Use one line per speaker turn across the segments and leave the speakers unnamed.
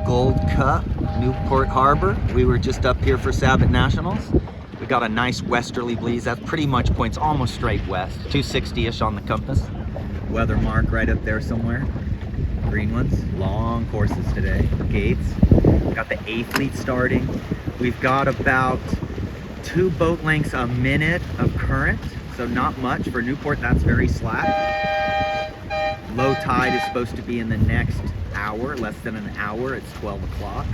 Gold Cup, Newport Harbor. We were just up here for Sabot Nationals. We got a nice westerly breeze. That pretty much points almost straight west, 260-ish on the compass. Weather mark right up there somewhere. Green ones, long courses today. Gates. Got the A fleet starting. We've got about 2 boat lengths a minute of current, so not much. For Newport, that's very slack. Low tide is supposed to be in the next hour, less than an hour. It's 12 o'clock.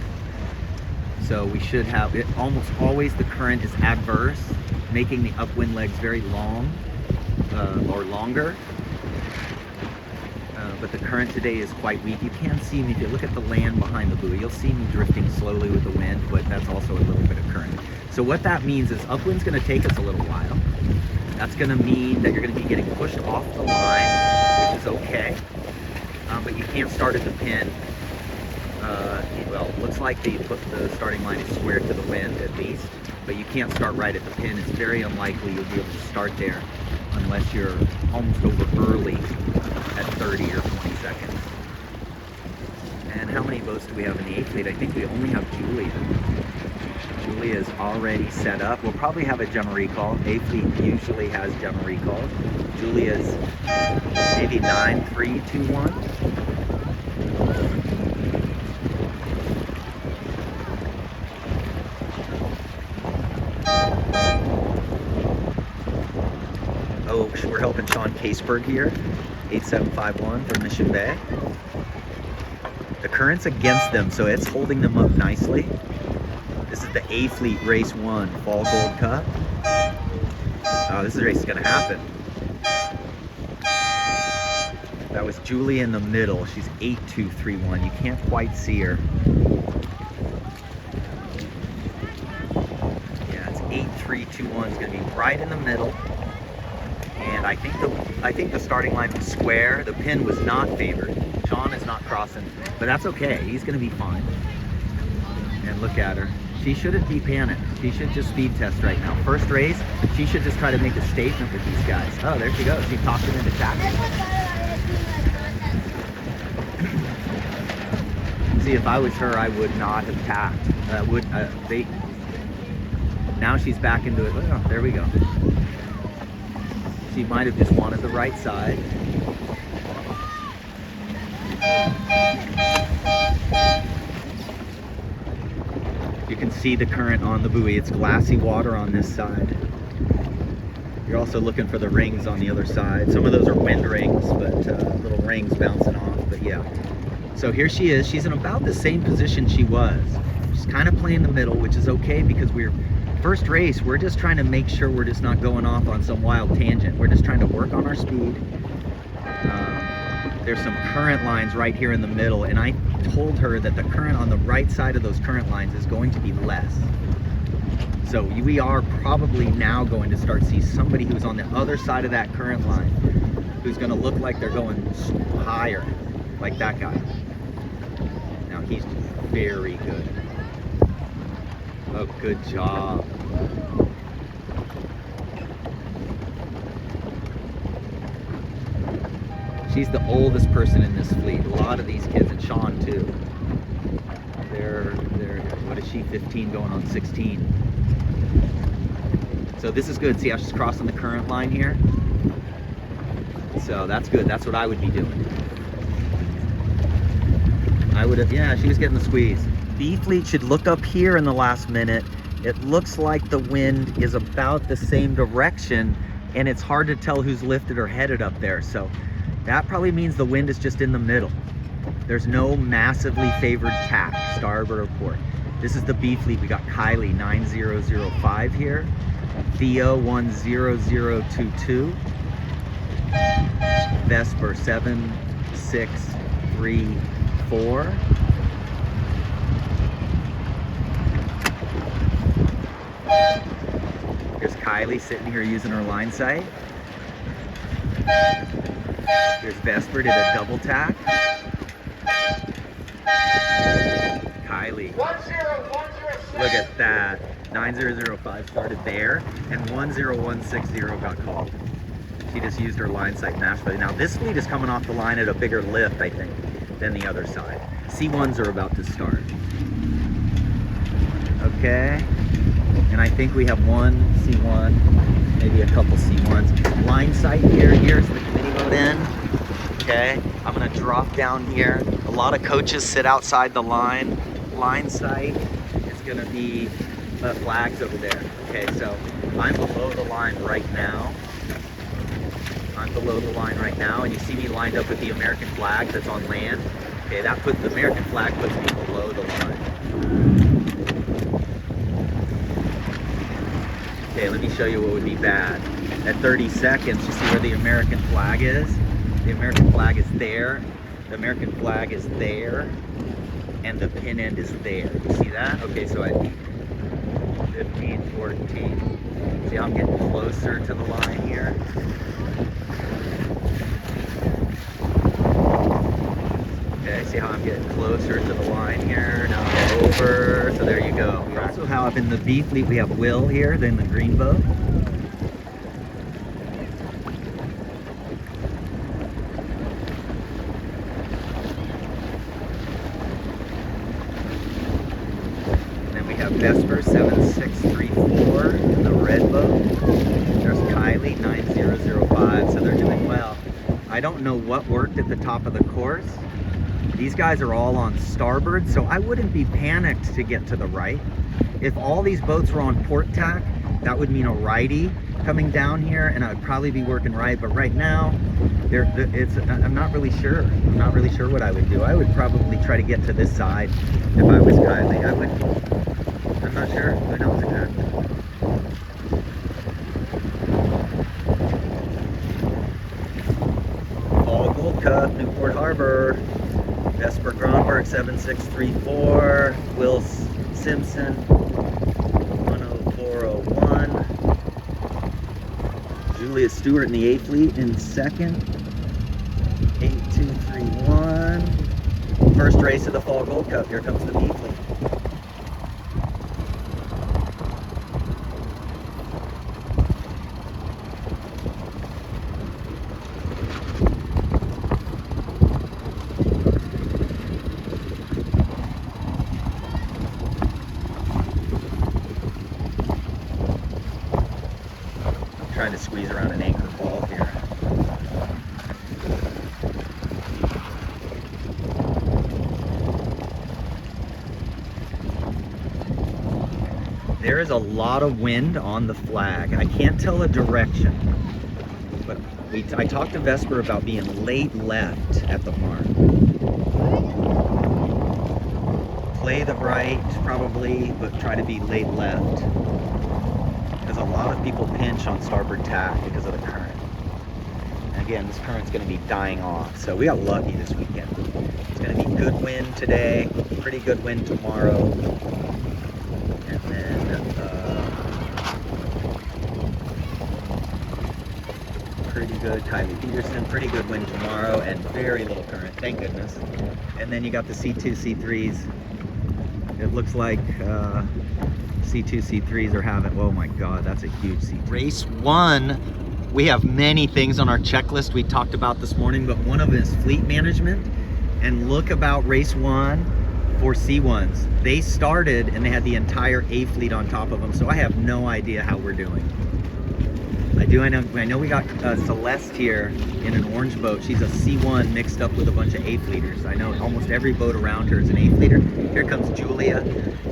So we should have it. Almost always the current is adverse, making the upwind legs very long or longer. But the current today is quite weak. You can see me, if you look at the land behind the buoy, you'll see me drifting slowly with the wind, but that's also a little bit of current. So what that means is upwind's gonna take us a little while. That's gonna mean that you're gonna be getting pushed off the line, which is okay, but you can't start at the pin. Well, it looks like the starting line is square to the wind at least, but you can't start right at the pin. It's very unlikely you'll be able to start there unless you're almost over early at 30 or 20 seconds. And how many boats do we have in the A fleet? I think we only have Julia. Julia is already set up. We'll probably have a Gemma recall. A fleet usually has Gemma recalls. Julia's maybe 9321. Oh, we're helping Sean Caseberg here, 8751 from Mission Bay. The current's against them, so it's holding them up nicely. This is the A Fleet Race 1 Fall Gold Cup. Oh, this race is gonna happen. That was Julie in the middle. She's 8231. You can't quite see her. Yeah, it's 8321. It's gonna be right in the middle. And I think the starting line was square. The pin was not favored. Sean is not crossing, but that's okay. He's gonna be fine. And look at her. She shouldn't be panicked. She should just speed test right now. First race, she should just try to make a statement with these guys. Oh, there she goes. She talked him into taxi. See, if I was her, I would not have tacked. Now she's back into it. Oh, there we go. She might have just wanted the right side. You can see the current on the buoy. It's glassy water on this side. You're also looking for the rings on the other side. Some of those are wind rings, but little rings bouncing off, but yeah. So here she is. She's in about the same position she was. She's kind of playing the middle, which is okay because first race, we're just trying to make sure we're just not going off on some wild tangent. We're just trying to work on our speed. There's some current lines right here in the middle, and I told her that the current on the right side of those current lines is going to be less. So we are probably now going to start to see somebody who's on the other side of that current line who's going to look like they're going higher, like that guy. Now he's very good. Oh, good job. She's the oldest person in this fleet. A lot of these kids, and Sean too. They're what is she, 15 going on 16. So this is good. See how she's crossing the current line here? So that's good. That's what I would be doing. I would have, yeah, she was getting the squeeze. B fleet should look up here in the last minute. It looks like the wind is about the same direction, and it's hard to tell who's lifted or headed up there. So that probably means the wind is just in the middle. There's no massively favored tack, starboard or port. This is the B fleet. We got Kylie 9005 here, Theo 10022, Vesper 7634. Here's Kylie sitting here using her line sight. Here's Vesper, did a double tack. Kylie. Look at that. 9005 started there, and 10160 got called. She just used her line sight mash. But now this fleet is coming off the line at a bigger lift, I think. than the other side. C1s are about to start. Okay, and I think we have one C1, maybe a couple C1s. Line sight here, here's the committee boat end. Okay, I'm gonna drop down here. A lot of coaches sit outside the line. Line sight is gonna be flags over there. Okay, so I'm below the line right now. I'm below the line right now, and you see me lined up with the American flag that's on land. Okay, that puts the American flag puts me below the line. Okay, let me show you what would be bad. At 30 seconds, you see where the American flag is? The American flag is there. The American flag is there. And the pin end is there. You see that? Okay, so at 15, 14. See how I'm getting closer to the line here? Okay, see how I'm getting closer to the line here? Now I'm over. So there you go. We also have in the B fleet, we have Will here, then the green boat. Vesper 7634 in the red boat. There's Kylie 9005, so they're doing well. I don't know what worked at the top of the course. These guys are all on starboard, so I wouldn't be panicked to get to the right. If all these boats were on port tack, that would mean a righty coming down here, and I'd probably be working right. But right now, I'm not really sure. I'm not really sure what I would do. I would probably try to get to this side if I was Kylie. I'm not sure. Who knows exactly? Fall Gold Cup, Newport Harbor. Vesper Gronberg 7634. Will Simpson 10401. Julia Stewart in the A fleet in second. 8231. First race of the Fall Gold Cup. Here comes the B fleet. Trying to squeeze around an anchor ball here. There is a lot of wind on the flag. I can't tell a direction, but I talked to Vesper about being late left at the mark. Play the right probably, but try to be late left. Because a lot of people pinch on starboard tack because of the current. And again, this current's going to be dying off, so we got lucky this weekend. It's going to be good wind today, pretty good wind tomorrow, and then pretty good Kylie Peterson, pretty good wind tomorrow, and very little current, thank goodness. And then you got the C2, C3s. It looks like C2, C3s are having, oh my God, that's a huge C3. Race 1, we have many things on our checklist we talked about this morning, but one of them is fleet management. And look about race 1 for C1s. They started and they had the entire A fleet on top of them, so I have no idea how we're doing. I know we got Celeste here in an orange boat. She's a C1 mixed up with a bunch of A fleeters. I know almost every boat around her is an A fleeter. Here comes Julia.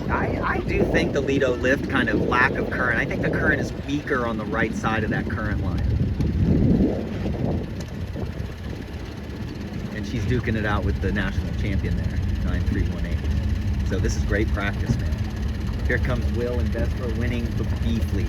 I do think the Lido lift kind of lack of current. I think the current is weaker on the right side of that current line. And she's duking it out with the national champion there, 9318. So this is great practice, man. Here comes Will and Vesper winning the B fleet.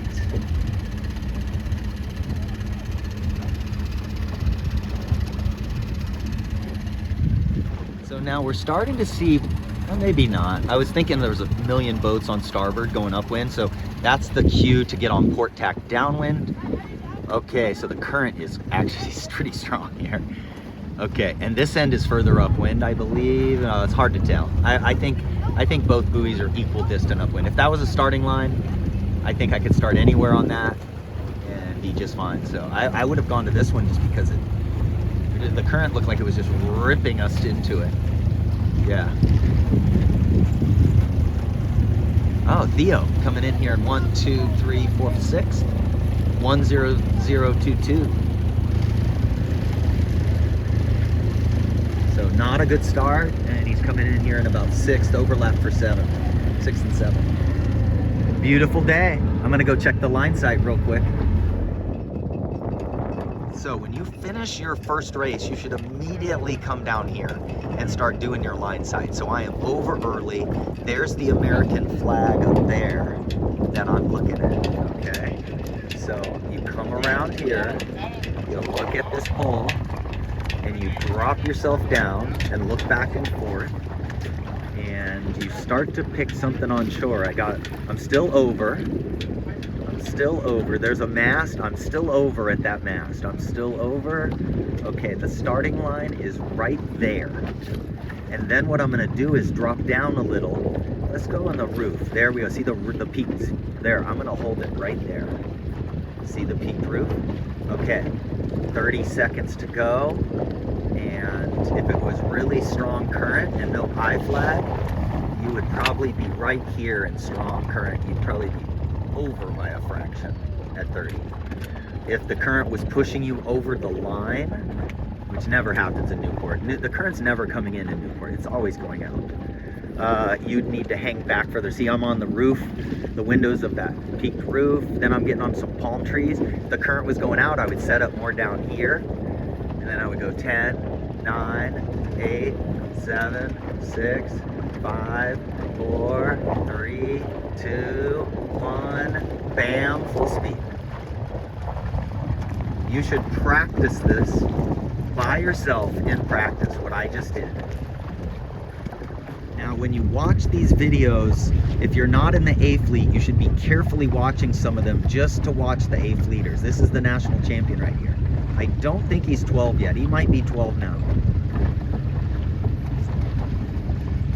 So now we're starting to see, well, maybe not. I was thinking there was a million boats on starboard going upwind, so that's the cue to get on port tack downwind. Okay, so the current is actually pretty strong here. Okay, and this end is further upwind, I believe. It's hard to tell. I think both buoys are equal distant upwind. If that was a starting line, I think I could start anywhere on that and be just fine. So I would have gone to this one just because we're the current looked like it was just ripping us into it. Yeah. Oh, Theo coming in here in 1, 2, 3, 4, 6. 10022. So not a good start, and he's coming in here in about 6th, overlap for 7. 6 and 7. Beautiful day. I'm gonna go check the line sight real quick. So when you finish your first race, you should immediately come down here and start doing your line sight. So I am over early. There's the American flag up there that I'm looking at, okay? So you come around here, you look at this pole, and you drop yourself down and look back and forth, and you start to pick something on shore. I'm still over. There's a mast. I'm still over at that mast. I'm still over. Okay, the starting line is right there. And then what I'm gonna do is drop down a little. Let's go on the roof. There we go. See the peaks? There, I'm gonna hold it right there. See the peaked roof? Okay, 30 seconds to go. And if it was really strong current and no high flag, you would probably be right here in strong current. You'd probably be over by a fraction at 30. If the current was pushing you over the line, which never happens in Newport, the current's never coming in Newport, it's always going out. You'd need to hang back further. See, I'm on the roof, the windows of that peaked roof, then I'm getting on some palm trees. If the current was going out, I would set up more down here, and then I would go 10, 9, 8, 7, 6, 5, 4, 3, 2, 1, bam, full speed. You should practice this by yourself in practice, what I just did. Now, when you watch these videos, if you're not in the A fleet, you should be carefully watching some of them just to watch the A fleeters. This is the national champion right here. I don't think he's 12 yet. He might be 12 now.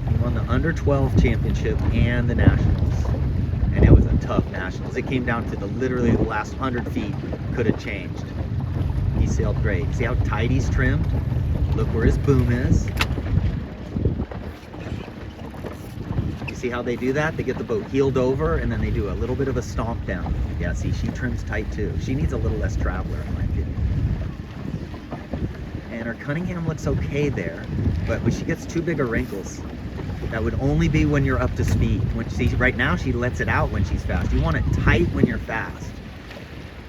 He won the under 12 championship and the nationals. And it was a tough nationals. It came down to literally the last 100 feet could have changed. He sailed great. See how tight he's trimmed? Look where his boom is. You see how they do that? They get the boat heeled over and then they do a little bit of a stomp down. Yeah, see, she trims tight too. She needs a little less traveler in my opinion. And her Cunningham looks okay there, but when she gets too big of wrinkles, that would only be when you're up to speed. Right now she lets it out when she's fast. You want it tight when you're fast.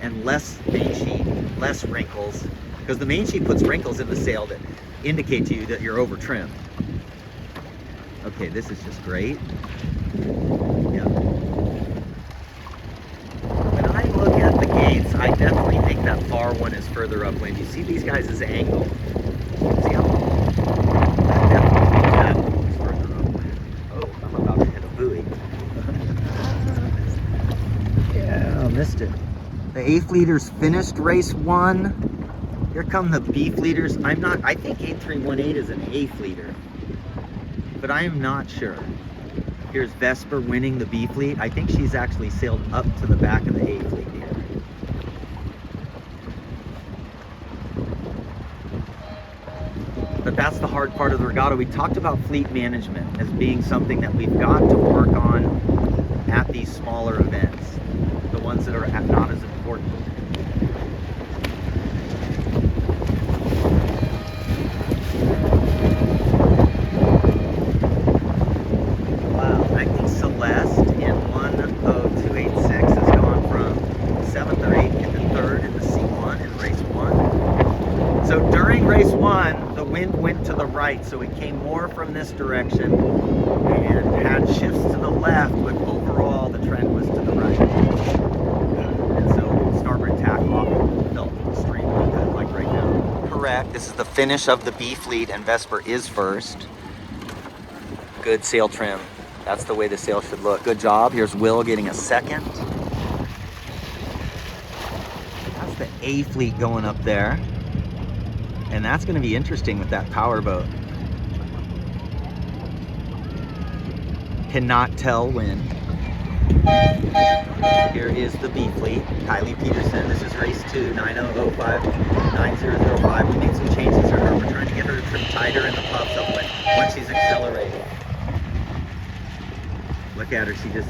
And less main sheet, less wrinkles. Because the main sheet puts wrinkles in the sail that indicate to you that you're over trimmed. Okay, this is just great. Yeah. When I look at the gates, I definitely think that far one is further upwind. You see these guys' angle? See how? I definitely think that one is further upwind. Oh, I'm about to hit a buoy. Yeah, I missed it. The A fleeters finished race 1. Here come the B fleeters. I think 8318 is an A fleeter, but I am not sure. Here's Vesper winning the B fleet. I think she's actually sailed up to the back of the A fleet here. But that's the hard part of the regatta. We talked about fleet management as being something that we've got to work on at these smaller events, the ones that are not as important. Wow, I think Celeste in 10286 has gone from 7th or 8th into 3rd in the C1 in race 1. So during race 1, the wind went to the right, so it came more from this direction and had shifts to the left, but overall the trend was to the right. And so starboard tack off felt extremely good, like right now. Correct. This is the finish of the B fleet, and Vesper is first. Good sail trim. That's the way the sail should look. Good job. Here's Will getting a second. That's the A fleet going up there. And that's going to be interesting with that power boat. Cannot tell when. Here is the B fleet, Kylie Peterson. This is race 2, 9005. We made some changes to her. We're trying to get her to trim tighter in the puffs up when she's accelerating. Look at her, she just,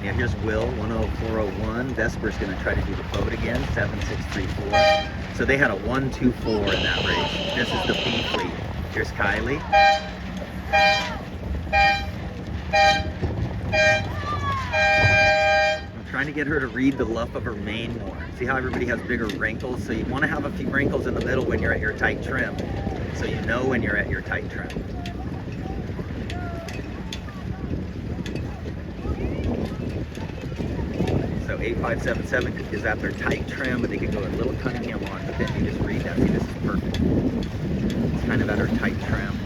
yeah, here's Will, 10401. Vesper's gonna try to do the boat again, 7634. So they had a 124 in that race. This is the B fleet. Here's Kylie. Trying to get her to read the luff of her mane more. See how everybody has bigger wrinkles? So you want to have a few wrinkles in the middle when you're at your tight trim. So you know when you're at your tight trim. So 8577 is at their tight trim, but they could go a little Cunningham on, but then you just read that. See, this is perfect. It's kind of at her tight trim.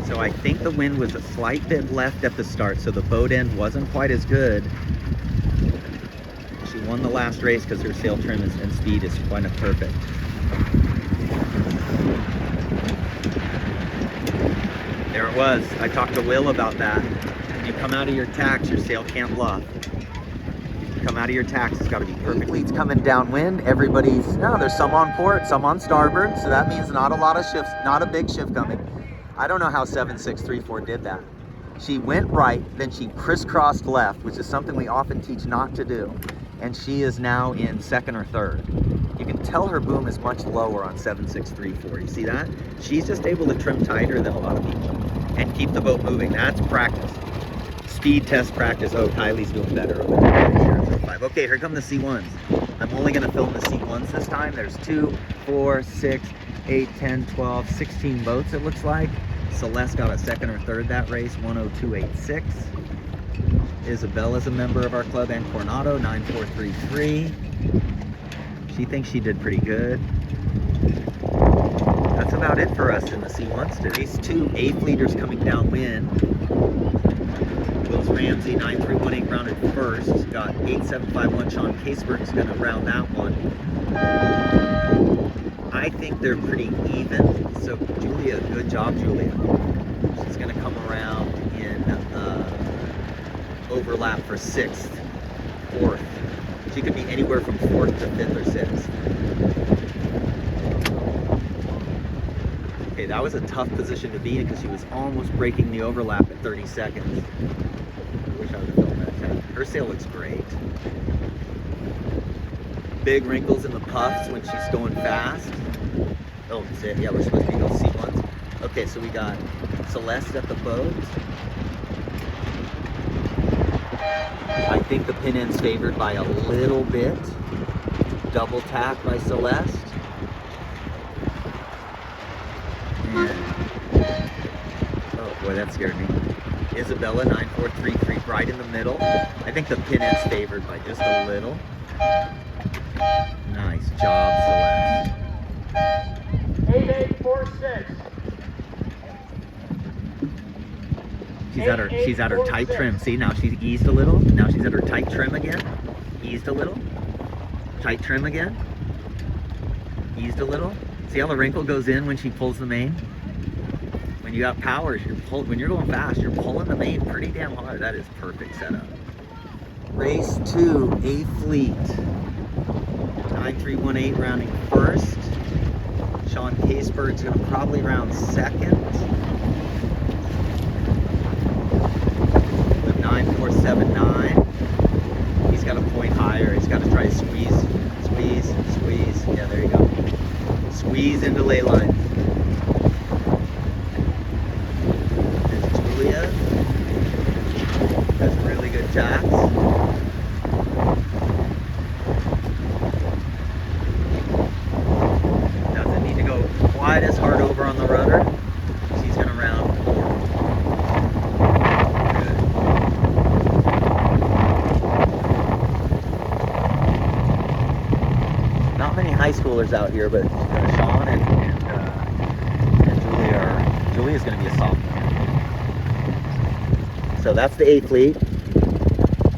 So I think the wind was a slight bit left at the start, so the boat end wasn't quite as good. She won the last race because her sail trim and speed is kind of perfect. There it was. I talked to Will about that. When you come out of your tacks, your sail can't bluff. You come out of your tacks, it's got to be perfect. Fleet's coming downwind. Everybody's, no, there's some on port, some on starboard, so that means not a lot of shifts, not a big shift coming. I don't know how 7634 did that. She went right, then she crisscrossed left, which is something we often teach not to do. And she is now in second or third. You can tell her boom is much lower on 7634. You see that? She's just able to trim tighter than a lot of people and keep the boat moving. That's practice. Speed test practice. Oh, Kylie's doing better over there. 005. Okay, here come the C1s. I'm only gonna film the C1s this time. There's 2, 4, 6, 8, 10, 12, 16 boats it looks like. Celeste got a second or third that race, 10286. Isabella's a member of our club, and Coronado, 9433. She thinks she did pretty good. That's about it for us in the C1s today. Race 2, A fleeters coming downwind. Wills Ramsey, 9318 rounded first. Got 8751. Sean Caseberg's gonna round that one. I think they're pretty even. So Julia, good job, Julia. She's gonna come around in overlap for 6th, 4th. She could be anywhere from 4th to 5th or 6th. Okay, that was a tough position to be in because she was almost breaking the overlap at 30 seconds. I wish I would have filmed that time. Her sail looks great. Big wrinkles in the puffs when she's going fast. Oh, that's it. Yeah, we're supposed to be those C1s. Okay, so we got Celeste at the boat. I think the pin end's favored by a little bit. Double tack by Celeste. And, oh boy, that scared me. Isabella, 9433, right in the middle. I think the pin end's favored by just a little. Nice job, Celeste.
8846.
She's at her tight trim. See, now she's eased a little. Now she's at her tight trim again. Eased a little. Tight trim again. Eased a little. See how the wrinkle goes in when she pulls the main? When you got powers, when you're going fast, you're pulling the main pretty damn hard. That is perfect setup. Race 2, A fleet. 9318 rounding first. Sean Caseberg's gonna probably round second. The 9479. He's got a point higher. He's got to try to squeeze. Yeah, there you go. Squeeze into ley lines. There's Julia. That's really good tacks. Doesn't need to go quite as hard over on the rudder. She's gonna round 4. Good. Not many high schoolers out here, but Sean and Julia's gonna be a sophomore. So that's the A fleet.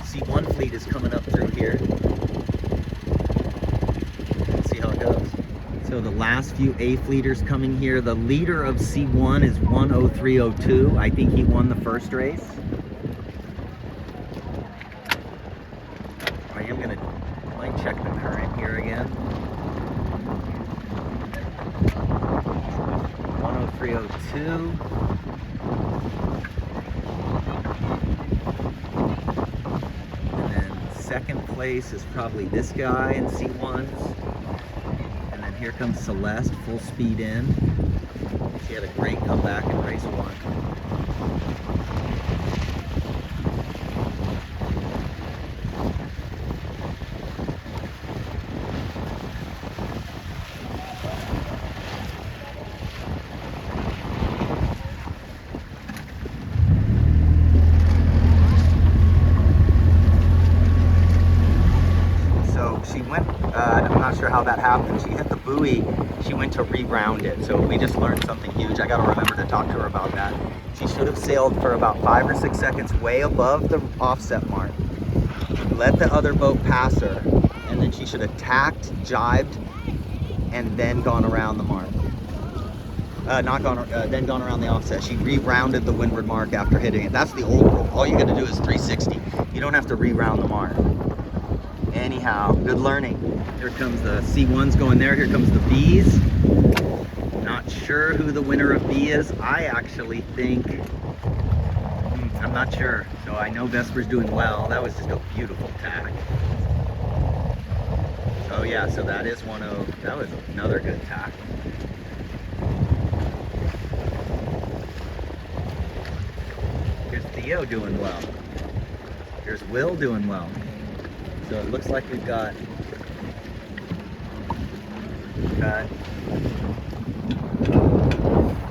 C1 fleet is coming up through here. Let's see how it goes. So the last few A fleeters coming here. The leader of C1 is 10302. I think he won the first race. 302. And then second place is probably this guy in C1s. And then here comes Celeste, full speed in. She had a great comeback in race 1. I'm not sure how that happened. She hit the buoy, she went to reround it. So we just learned something huge. I gotta remember to talk to her about that. She should have sailed for about 5 or 6 seconds way above the offset mark, let the other boat pass her, and then she should have tacked, jibed, and then gone around the mark. Then gone around the offset. She rerounded the windward mark after hitting it. That's the old rule. All you gotta do is 360. You don't have to reround the mark. Anyhow, good learning. Here comes the C1s going there. Here comes the Bs. Not sure who the winner of B is. I actually think, I'm not sure. So I know Vesper's doing well. That was just a beautiful tack. Oh yeah, so that is 1-0. That was another good tack. Here's Theo doing well. Here's Will doing well. So it looks like we've got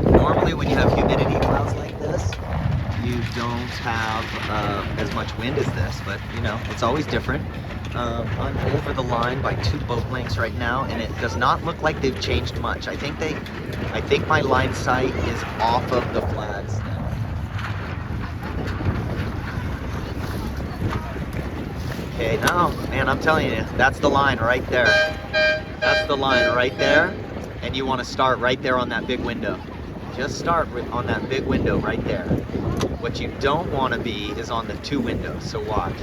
normally when you have humidity clouds like this, you don't have as much wind as this, but you know, it's always different. I'm over the line by 2 boat lengths right now, and it does not look like they've changed much. I think my line sight is off of the flags now. Okay, now, man, I'm telling you, that's the line right there. That's the line right there, and you want to start right there on that big window. Just start on that big window right there. What you don't want to be is on the 2 windows, so watch.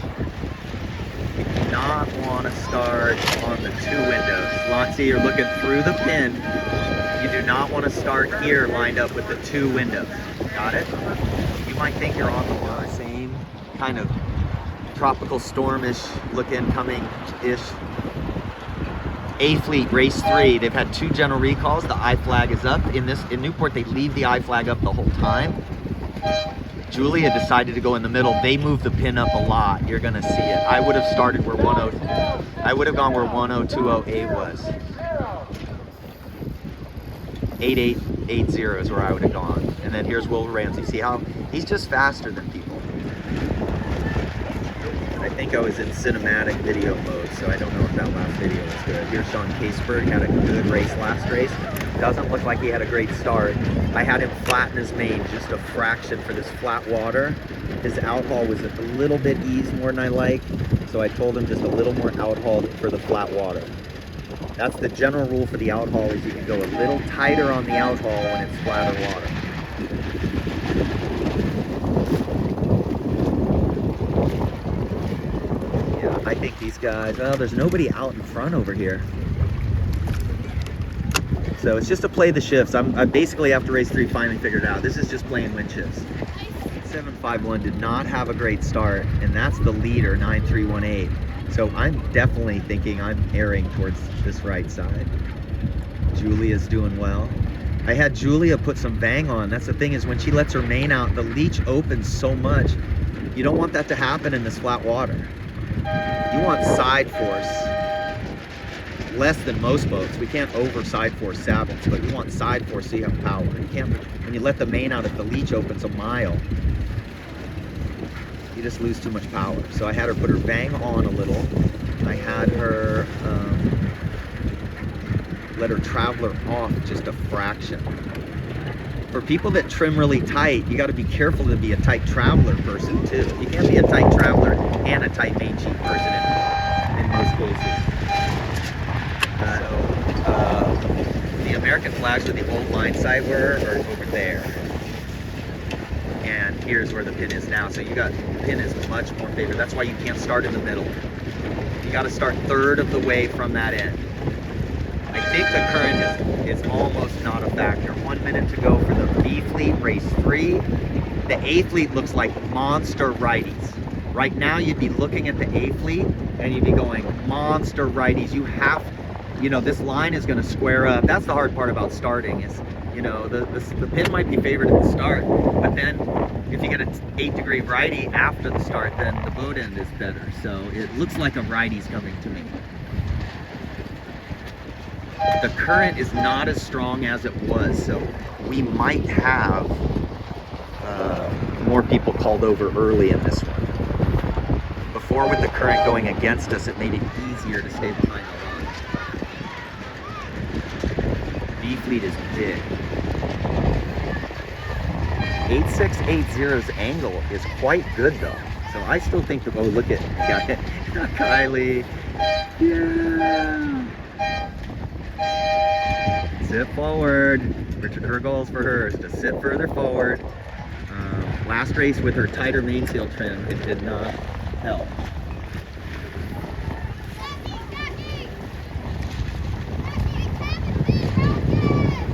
You do not want to start on the 2 windows. Lotsie, you're looking through the pin. You do not want to start here lined up with the 2 windows. Got it? You might think you're on the same kind of tropical stormish looking coming-ish. A Fleet race 3, they've had 2 general recalls. The I flag is up. In Newport, they leave the I flag up the whole time. Julia decided to go in the middle. They moved the pin up a lot. You're gonna see it. I would have started where 10. I would have gone where 10208 was. 8880 is where I would have gone. And then here's Will Ramsey. See how he's just faster than people. I think I was in cinematic video mode, so I don't know if that last video was good. Here's Sean Caseberg, had a good race last race. Doesn't look like he had a great start. I had him flatten his main just a fraction for this flat water. His outhaul was a little bit eased more than I like, so I told him just a little more outhaul for the flat water. That's the general rule for the outhaul, is you can go a little tighter on the outhaul when it's flatter water. I think these guys, well, there's nobody out in front over here. So it's just to play the shifts. I basically, after race 3, finally figured out. This is just playing wind shifts. 751 did not have a great start, and that's the leader, 9318. So I'm definitely thinking I'm erring towards this right side. Julia's doing well. I had Julia put some bang on. That's the thing, is when she lets her main out, the leech opens so much. You don't want that to happen in this flat water. You want side force, less than most boats. We can't over side force Sabots, but you want side force so you have power. You can't, when you let the main out, if the leech opens a mile, you just lose too much power. So I had her put her bang on a little. I had her let her traveler off just a fraction. For people that trim really tight, you got to be careful to be a tight traveler person too. You can't be a tight traveler and a tight main sheet person in most cases. The American flags where the old line sight were are over there. And here's where the pin is now. So you got, the pin is much more favored. That's why you can't start in the middle. You got to start 1/3 of the way from that end. I think the current is almost not a factor. 1 minute to go for the B fleet, race 3. The A fleet looks like monster righties. Right now you'd be looking at the A fleet and you'd be going, monster righties. You have, you know, this line is going to square up. That's the hard part about starting is, you know, the pin might be favored at the start, but then if you get an 8-degree righty after the start, then the boat end is better. So it looks like a righty's coming to me. The current is not as strong as it was, so we might have more people called over early in this one. Before, with the current going against us, it made it easier to stay behind the line. B fleet is big. 8680's angle is quite good though. So I still think that, oh, look at Kylie. Yeah. Sit forward. Her goals for her is to sit further forward. Last race with her tighter mainsail trim, it did not help.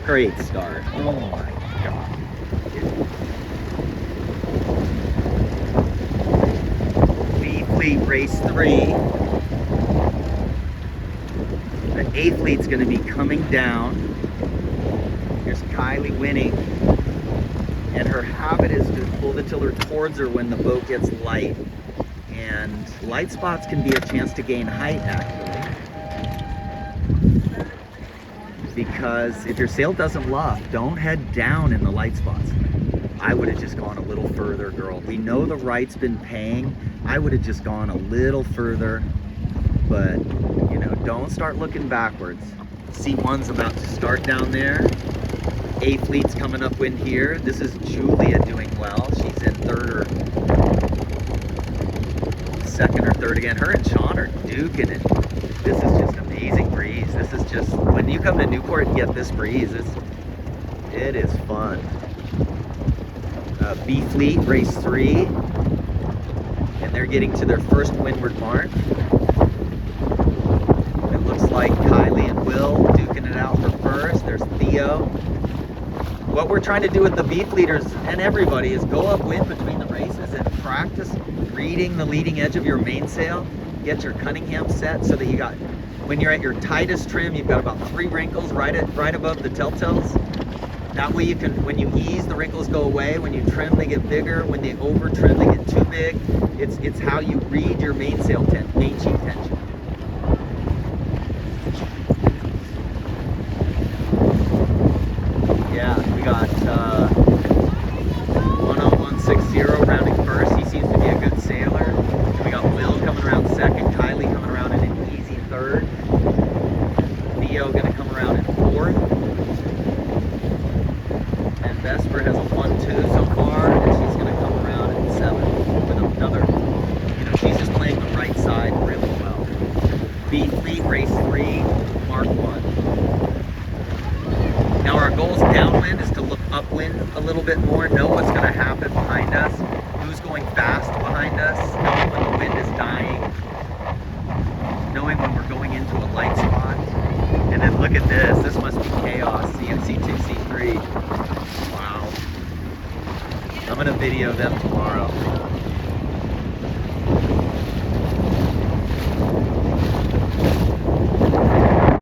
Great start. Oh my God. B fleet race 3. The A fleet's going to be coming down. Here's Kylie winning. And her habit is to pull the tiller towards her when the boat gets light. And light spots can be a chance to gain height, actually. Because if your sail doesn't luff, don't head down in the light spots. I would have just gone a little further, girl. We know the right's been paying. I would have just gone a little further. But, you know, don't start looking backwards. C1's about to start down there. A fleet's coming up wind here. This is Julia doing well. She's in third or second or third again. Her and Sean are duking it. This is just amazing breeze. This is just, when you come to Newport and get this breeze, it is fun. B fleet, race 3. And they're getting to their first windward mark. It looks like Kylie and Will duking it out for first. There's Theo. What we're trying to do with the B fleeters and everybody is go upwind between the races and practice reading the leading edge of your mainsail. Get your Cunningham set so that you got, when you're at your tightest trim, you've got about 3 wrinkles right above the telltales. That way you can, when you ease, the wrinkles go away. When you trim, they get bigger. When they over trim, they get too big. It's how you read your mainsail main sheet tension. Yeah, we got 10160 rounding first. He seems to be a good sailor. We got Will coming around second. Kylie coming around in an easy third. Theo going to come around in fourth. And Vesper has a 1-2 so far, and she's going to come around in seventh with another. You know, she's just playing the right side really well. B fleet race 3, Mark 1. Now our goals downwind is to look upwind a little bit more, know what's going to happen behind us, who's going fast behind us, knowing when the wind is dying, knowing when we're going into a light spot. And then look at this. This must be chaos. CNC2, C3. Wow. I'm going to video them tomorrow.